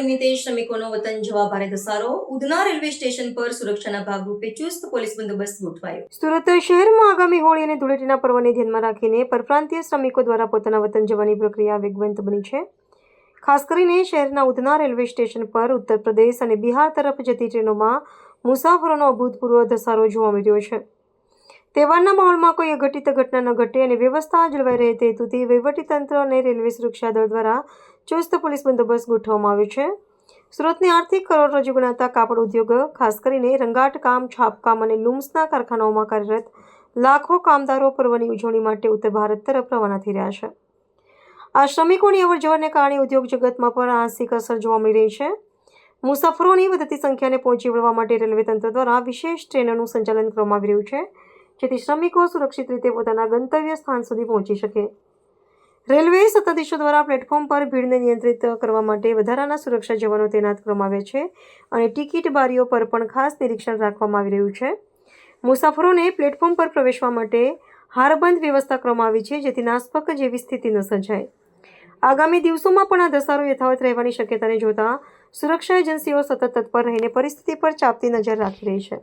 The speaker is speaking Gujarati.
નિમિત્તે શ્રમિકોનો વતન જવા ભારે ધસારો. ઉધના રેલવે સ્ટેશન પર સુરક્ષાના ભાગરૂપે ચુસ્ત પોલીસ બંદોબસ્ત ગોઠવાયો. સુરત શહેરમાં આગામી હોળી અને ધૂળેટીના પર્વને ધ્યાનમાં રાખીને પરપ્રાંતીય શ્રમિકો દ્વારા પોતાના વતન જવાની પ્રક્રિયા વેગવંત બની છે. ખાસ કરીને શહેરના ઉધના રેલવે સ્ટેશન પર ઉત્તર પ્રદેશ અને બિહાર તરફ જતી ટ્રેનોમાં મુસાફરોનો અભૂતપૂર્વ ધસારો જોવા મળ્યો છે. તહેવારના માહોલમાં કોઈ અઘટિત ઘટના ન ઘટે અને વ્યવસ્થા જળવાઈ રહે તે હેતુથી વહીવટીતંત્ર અને રેલવે સુરક્ષા દળ દ્વારા ચુસ્ત પોલીસ બંદોબસ્ત ગોઠવવામાં આવ્યો છે. સુરતની આર્થિક કરોડરજ્જુ ગણાતા કાપડ ઉદ્યોગ, ખાસ કરીને રંગાટકામ, છાપકામ અને લૂમ્સના કારખાનાઓમાં કાર્યરત લાખો કામદારો પર્વની ઉજવણી માટે ઉત્તર ભારત તરફ રવાના થઈ રહ્યા છે. આ શ્રમિકોની અવરજવરને કારણે ઉદ્યોગ જગતમાં પણ આંશિક અસર જોવા મળી રહી છે. મુસાફરોની વધતી સંખ્યાને પહોંચી વળવા માટે રેલવે તંત્ર દ્વારા વિશેષ ટ્રેનોનું સંચાલન કરવામાં આવી રહ્યું છે, જેથી શ્રમિકો સુરક્ષિત રીતે પોતાના ગંતવ્ય સ્થાન સુધી પહોંચી શકે. રેલવે સત્તાધીશો દ્વારા પ્લેટફોર્મ પર ભીડને નિયંત્રિત કરવા માટે વધારાના સુરક્ષા જવાનો તૈનાત કરવામાં આવ્યા છે અને ટિકિટ બારીઓ પર પણ ખાસ નિરીક્ષણ રાખવામાં આવી રહ્યું છે. મુસાફરોને પ્લેટફોર્મ પર પ્રવેશવા માટે હારબંધ વ્યવસ્થા કરવામાં આવી છે, જેથી નાસપક જેવી સ્થિતિ ન સર્જાય. આગામી દિવસોમાં પણ આ ધસારો યથાવત રહેવાની શક્યતાને જોતા સુરક્ષા એજન્સીઓ સતત તત્પર રહીને પરિસ્થિતિ પર ચાંપતી નજર રાખી રહી છે.